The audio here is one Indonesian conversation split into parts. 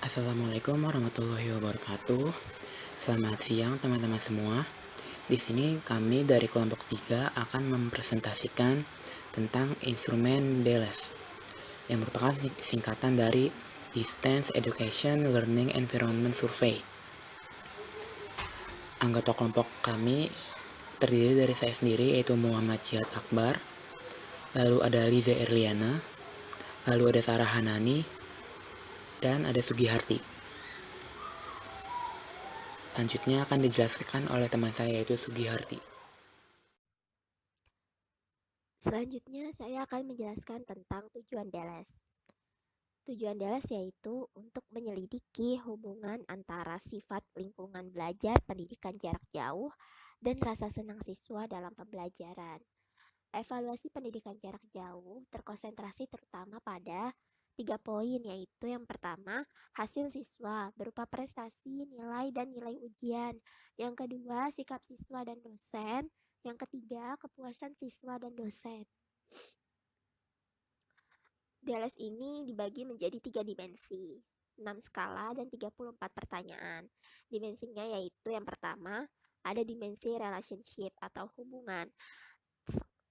Assalamualaikum warahmatullahi wabarakatuh. Selamat siang teman-teman semua. Di sini kami dari kelompok 3 akan mempresentasikan tentang instrumen DLS yang merupakan singkatan dari Distance Education Learning Environment Survey. Anggota kelompok kami terdiri dari saya sendiri, yaitu Muhammad Jihad Akbar, lalu ada Liza Erliana, lalu ada Sarah Hanani, dan ada Sugiharti. Selanjutnya akan dijelaskan oleh teman saya, yaitu Sugiharti. Selanjutnya, saya akan menjelaskan tentang tujuan DLS. Tujuan DLS yaitu untuk menyelidiki hubungan antara sifat lingkungan belajar pendidikan jarak jauh dan rasa senang siswa dalam pembelajaran. Evaluasi pendidikan jarak jauh terkonsentrasi terutama pada 3 poin, yaitu yang pertama, hasil siswa berupa prestasi, nilai, dan nilai ujian. Yang kedua, sikap siswa dan dosen. Yang ketiga, kepuasan siswa dan dosen. DLS ini dibagi menjadi 3 dimensi, 6 skala, dan 34 pertanyaan. Dimensinya yaitu yang pertama, ada dimensi relationship atau hubungan,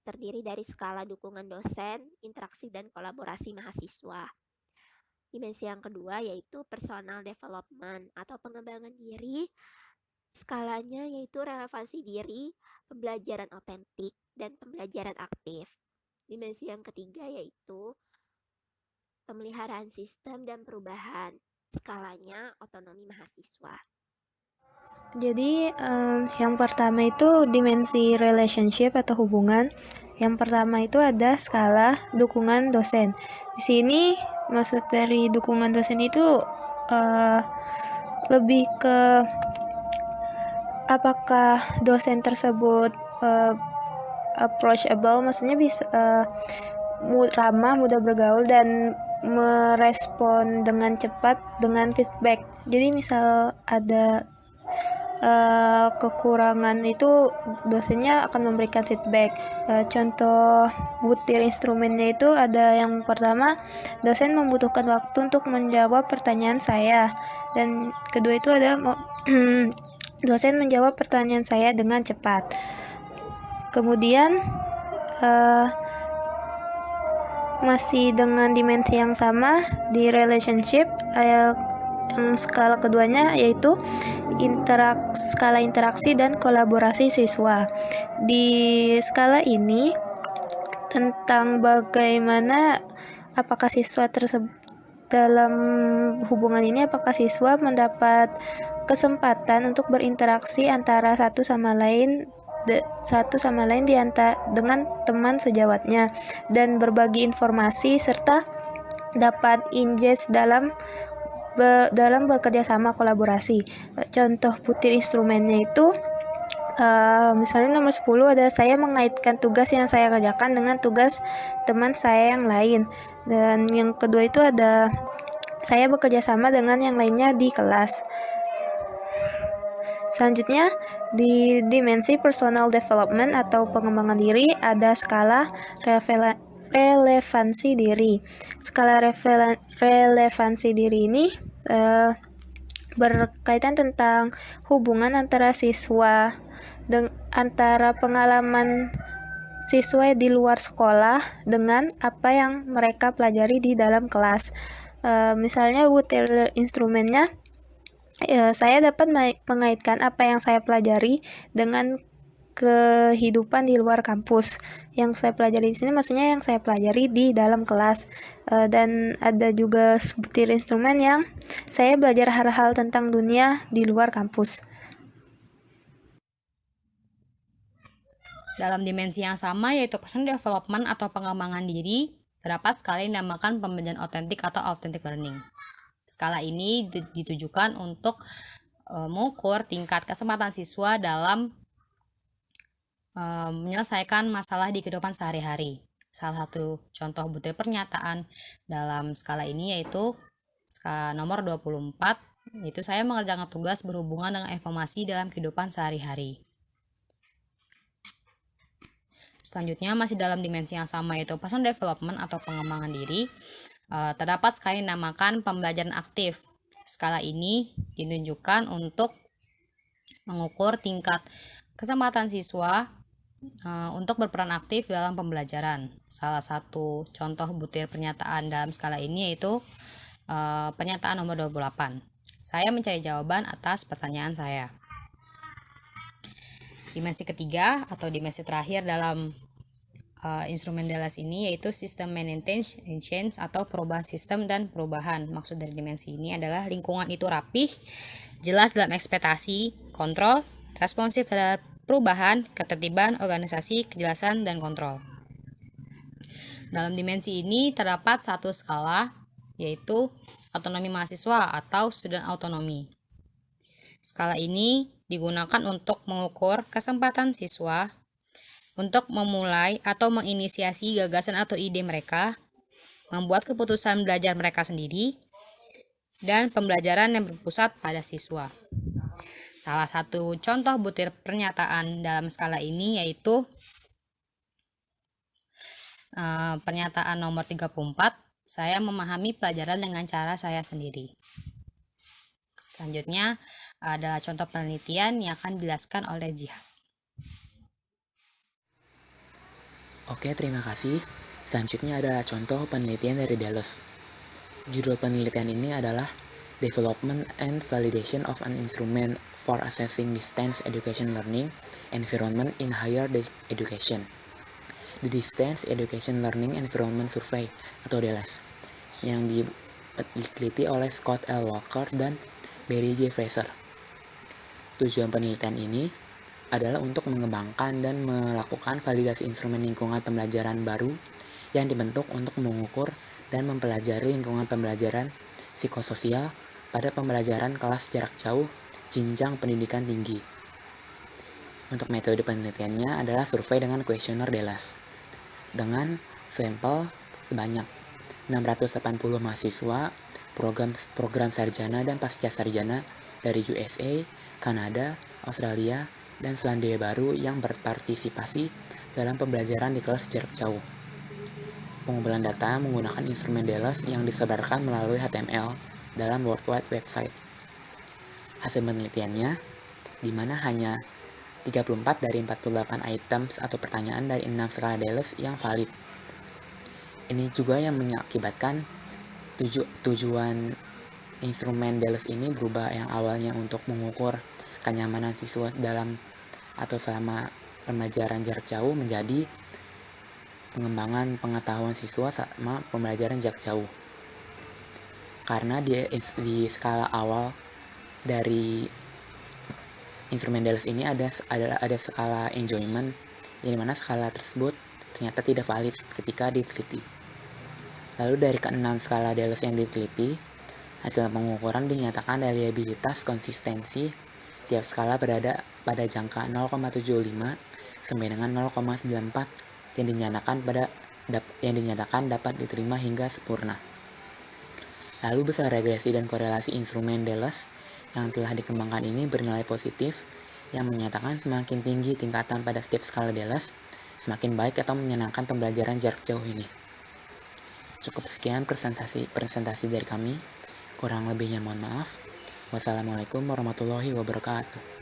terdiri dari skala dukungan dosen, interaksi, dan kolaborasi mahasiswa. Dimensi yang kedua yaitu personal development atau pengembangan diri. Skalanya yaitu relevansi diri, pembelajaran otentik, dan pembelajaran aktif. Dimensi yang ketiga yaitu pemeliharaan sistem dan perubahan. Skalanya otonomi mahasiswa. Jadi yang pertama itu dimensi relationship atau hubungan. Yang pertama itu ada skala dukungan dosen. Di sini maksud dari dukungan dosen itu lebih ke apakah dosen tersebut approachable, maksudnya bisa ramah, mudah bergaul, dan merespon dengan cepat dengan feedback. Jadi misal ada kekurangan itu dosennya akan memberikan feedback. Contoh butir instrumennya itu ada yang pertama, dosen membutuhkan waktu untuk menjawab pertanyaan saya, dan kedua itu ada dosen menjawab pertanyaan saya dengan cepat. Kemudian masih dengan dimensi yang sama di relationship, yang skala keduanya yaitu skala interaksi dan kolaborasi siswa. Di skala ini tentang bagaimana apakah siswa tersebut dalam hubungan ini, apakah siswa mendapat kesempatan untuk berinteraksi antara satu sama lain dengan teman sejawatnya, dan berbagi informasi, serta dapat engage dalam bekerja sama kolaborasi. Contoh butir instrumennya itu misalnya nomor 10 ada saya mengaitkan tugas yang saya kerjakan dengan tugas teman saya yang lain, dan yang kedua itu ada saya bekerja sama dengan yang lainnya di kelas. Selanjutnya, di dimensi personal development atau pengembangan diri ada skala relevansi diri. Skala relevansi diri ini berkaitan tentang hubungan antara siswa antara pengalaman siswa di luar sekolah dengan apa yang mereka pelajari di dalam kelas. Misalnya butir instrumennya, saya dapat mengaitkan apa yang saya pelajari dengan kehidupan di luar kampus. Yang saya pelajari di sini maksudnya yang saya pelajari di dalam kelas. Dan ada juga butir instrumen yang saya belajar hal-hal tentang dunia di luar kampus. Dalam dimensi yang sama, yaitu personal development atau pengembangan diri, terdapat skala yang dinamakan pembelajaran otentik atau authentic learning. Skala ini ditujukan untuk mengukur tingkat kesempatan siswa dalam menyelesaikan masalah di kehidupan sehari-hari. Salah satu contoh butir pernyataan dalam skala ini yaitu skala nomor 24, yaitu saya mengerjakan tugas berhubungan dengan informasi dalam kehidupan sehari-hari. Selanjutnya, masih dalam dimensi yang sama yaitu personal development atau pengembangan diri, terdapat skala yang dinamakan pembelajaran aktif. Skala ini ditunjukkan untuk mengukur tingkat kesempatan siswa untuk berperan aktif dalam pembelajaran. Salah satu contoh butir pernyataan dalam skala ini yaitu pernyataan nomor 28. Saya mencari jawaban atas pertanyaan saya. Dimensi ketiga atau dimensi terakhir dalam instrumen DLS ini yaitu sistem maintenance change atau perubahan sistem dan perubahan. Maksud dari dimensi ini adalah lingkungan itu rapih, jelas dalam ekspektasi, kontrol, responsif terhadap perubahan, ketertiban, organisasi, kejelasan, dan kontrol. Dalam dimensi ini terdapat satu skala yaitu otonomi mahasiswa atau student autonomy. Skala ini digunakan untuk mengukur kesempatan siswa untuk memulai atau menginisiasi gagasan atau ide mereka, membuat keputusan belajar mereka sendiri, dan pembelajaran yang berpusat pada siswa. Salah satu contoh butir pernyataan dalam skala ini yaitu pernyataan nomor 34, saya memahami pelajaran dengan cara saya sendiri. Selanjutnya adalah contoh penelitian yang akan dijelaskan oleh Jihad. Oke, terima kasih. Selanjutnya ada contoh penelitian dari DLS. Judul penelitian ini adalah Development and Validation of an Instrument for Assessing Distance Education Learning Environment in Higher Education. The Distance Education Learning Environment Survey atau DLS yang diteliti oleh Scott L. Walker dan Barry J. Fraser. Tujuan penelitian ini adalah untuk mengembangkan dan melakukan validasi instrumen lingkungan pembelajaran baru yang dibentuk untuk mengukur dan mempelajari lingkungan pembelajaran psikososial pada pembelajaran kelas jarak jauh jenjang pendidikan tinggi. Untuk metode penelitiannya adalah survei dengan kuesioner DLS dengan sampel sebanyak 680 mahasiswa program sarjana dan pasca sarjana dari USA, Kanada, Australia, dan Selandia Baru yang berpartisipasi dalam pembelajaran di kelas jarak jauh. Pengumpulan data menggunakan instrumen DLS yang disebarkan melalui HTML dalam World Wide Website. Hasil penelitiannya, di mana hanya 34 dari 48 items atau pertanyaan dari 6 skala DLS yang valid. Ini juga yang mengakibatkan tujuan instrumen DLS ini berubah, yang awalnya untuk mengukur kenyamanan siswa dalam atau selama pembelajaran jarak jauh menjadi pengembangan pengetahuan siswa sama pembelajaran jarak jauh. Karena di skala awal dari instrumen DLS ini ada skala enjoyment, di mana skala tersebut ternyata tidak valid ketika diteliti. Lalu dari ke-6 skala DLS yang diteliti, hasil pengukuran dinyatakan reliabilitas konsistensi tiap skala berada pada jangka 0,75 sampai dengan 0,94 yang dinyatakan dapat diterima hingga sempurna. Lalu besar regresi dan korelasi instrumen DLS yang telah dikembangkan ini bernilai positif, yang menyatakan semakin tinggi tingkatan pada setiap skala DLS, semakin baik atau menyenangkan pembelajaran jarak jauh ini. Cukup sekian presentasi dari kami. Kurang lebihnya mohon maaf. Wassalamualaikum warahmatullahi wabarakatuh.